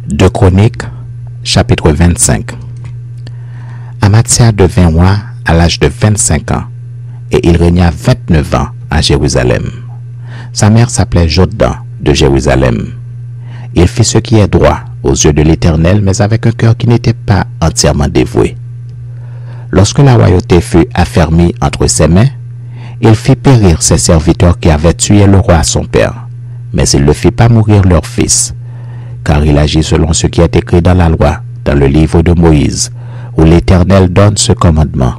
2 Chroniques, chapitre 25. Amathia devint roi à l'âge de 25 ans, et il régna 29 ans à Jérusalem. Sa mère s'appelait Jodan de Jérusalem. Il fit ce qui est droit aux yeux de l'Éternel, mais avec un cœur qui n'était pas entièrement dévoué. Lorsque la royauté fut affermie entre ses mains, il fit périr ses serviteurs qui avaient tué le roi son père, mais il ne fit pas mourir leur fils, car il agit selon ce qui est écrit dans la loi, dans le livre de Moïse, où l'Éternel donne ce commandement.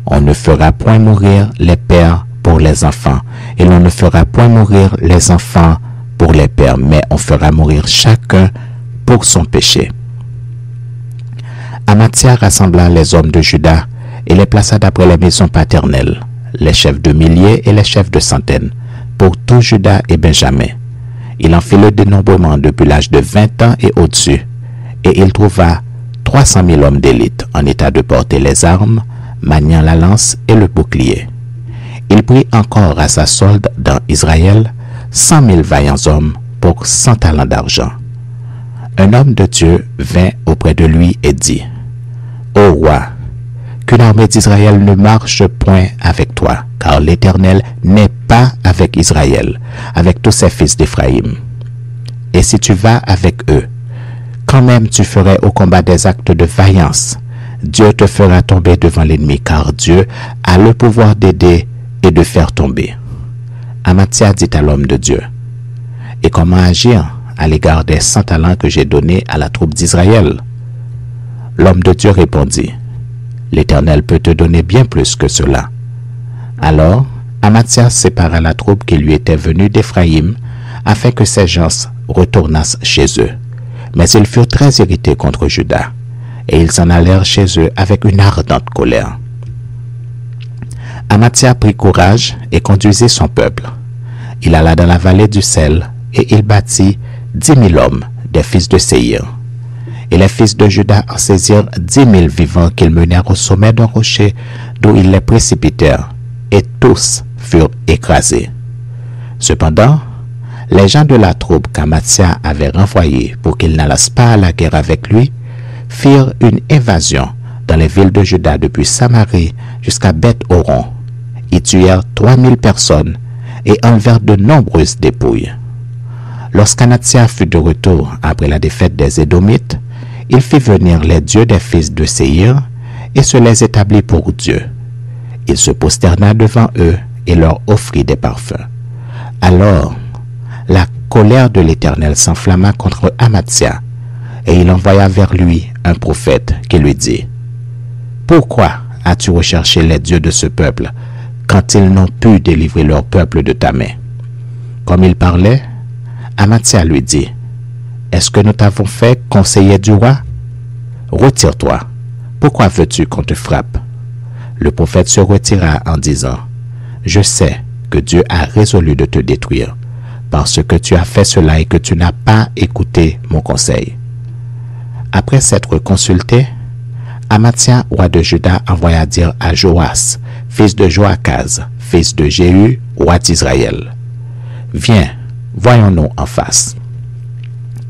On ne fera point mourir les pères pour les enfants, et l'on ne fera point mourir les enfants pour les pères, mais on fera mourir chacun pour son péché. Amathia rassembla les hommes de Juda et les plaça d'après les maisons paternelles, les chefs de milliers et les chefs de centaines, pour tout Juda et Benjamin. Il en fit le dénombrement depuis l'âge de 20 ans et au-dessus, et il trouva 300 000 hommes d'élite en état de porter les armes, maniant la lance et le bouclier. Il prit encore à sa solde dans Israël 100 000 vaillants hommes pour 100 talents d'argent. Un homme de Dieu vint auprès de lui et dit, « Ô roi, qu'une armée d'Israël ne marche point avec toi, car l'Éternel n'est pas avec Israël, avec tous ses fils d'Éphraïm. Et si tu vas avec eux, quand même tu ferais au combat des actes de vaillance. Dieu te fera tomber devant l'ennemi, car Dieu a le pouvoir d'aider et de faire tomber. » Amathia dit à l'homme de Dieu, « Et comment agir à l'égard des 100 talents que j'ai donnés à la troupe d'Israël? » L'homme de Dieu répondit, « L'Éternel peut te donner bien plus que cela. » Alors Amathia sépara la troupe qui lui était venue d'Éphraïm, afin que ces gens retournassent chez eux. Mais ils furent très irrités contre Juda, et ils s'en allèrent chez eux avec une ardente colère. Amathia prit courage et conduisit son peuple. Il alla dans la vallée du sel, et il bâtit 10 000 hommes, des fils de Séhir. Et les fils de Juda en saisirent 10 000 vivants qu'ils menèrent au sommet d'un rocher, d'où ils les précipitèrent, et tous furent écrasés. Cependant, les gens de la troupe qu'Amathia avait renvoyés pour qu'ils n'allassent pas à la guerre avec lui, firent une invasion dans les villes de Juda depuis Samarie jusqu'à Beth-Horon. Ils tuèrent 3000 personnes et enlevèrent de nombreuses dépouilles. Lorsqu'Amathia fut de retour après la défaite des Édomites, il fit venir les dieux des fils de Séhir et se les établit pour Dieu. Il se prosterna devant eux et leur offrit des parfums. Alors, la colère de l'Éternel s'enflamma contre Amathia, et il envoya vers lui un prophète qui lui dit, « Pourquoi as-tu recherché les dieux de ce peuple quand ils n'ont pu délivrer leur peuple de ta main? » Comme il parlait, Amathia lui dit, « Est-ce que nous t'avons fait conseiller du roi? Retire-toi. Pourquoi veux-tu qu'on te frappe? » Le prophète se retira en disant, « Je sais que Dieu a résolu de te détruire, parce que tu as fait cela et que tu n'as pas écouté mon conseil. » Après s'être consulté, Amathia, roi de Juda, envoya dire à Joas, fils de Joachaz, fils de Jéhu, roi d'Israël, « Viens, voyons-nous en face. »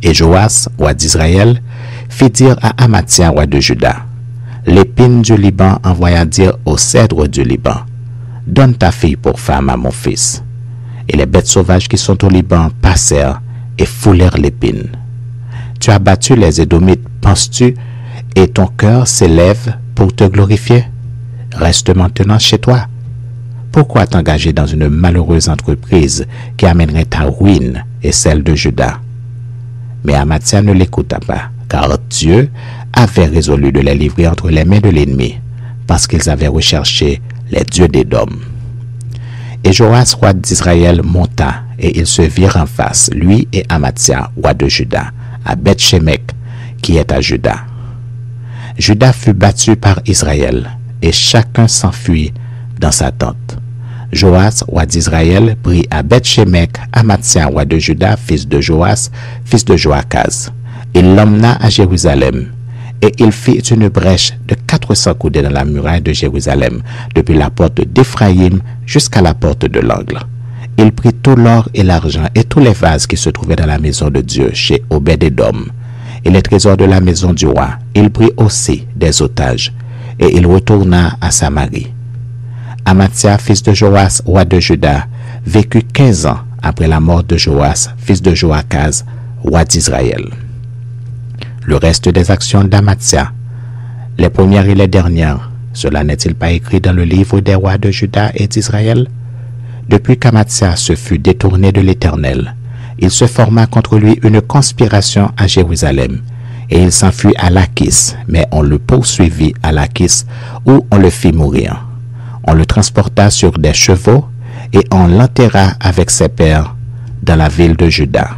Et Joas, roi d'Israël, fit dire à Amathia, roi de Juda, « L'épine du Liban envoya dire au cèdre du Liban, « Donne ta fille pour femme à mon fils. » Et les bêtes sauvages qui sont au Liban passèrent et foulèrent l'épine. Tu as battu les Édomites, penses-tu, et ton cœur s'élève pour te glorifier? Reste maintenant chez toi. Pourquoi t'engager dans une malheureuse entreprise qui amènerait ta ruine et celle de Juda? Mais Amathia ne l'écouta pas, car Dieu avait résolu de les livrer entre les mains de l'ennemi, parce qu'ils avaient recherché les dieux d'Édom. Et Joas, roi d'Israël, monta, et ils se virent en face, lui et Amathia, roi de Juda, à Beth-Shemek, qui est à Juda. Juda fut battu par Israël, et chacun s'enfuit dans sa tente. Joas, roi d'Israël, prit à Beth-Shemek Amathia, roi de Juda, fils de Joas, fils de Joachaz. Il l'emmena à Jérusalem, et il fit une brèche de 400 coudées dans la muraille de Jérusalem, depuis la porte d'Éphraïm jusqu'à la porte de l'angle. Il prit tout l'or et l'argent et tous les vases qui se trouvaient dans la maison de Dieu chez Obed-Édom. et les trésors de la maison du roi. Il prit aussi des otages, et il retourna à Samarie. Amathia, fils de Joas, roi de Juda, vécut 15 ans après la mort de Joas, fils de Joachaz, roi d'Israël. Le reste des actions d'Amathia, les premières et les dernières, cela n'est-il pas écrit dans le livre des rois de Juda et d'Israël? Depuis qu'Amathia se fut détourné de l'Éternel, il se forma contre lui une conspiration à Jérusalem, et il s'enfuit à Lachis, mais on le poursuivit à Lachis, où on le fit mourir. On le transporta sur des chevaux, et on l'enterra avec ses pères dans la ville de Juda.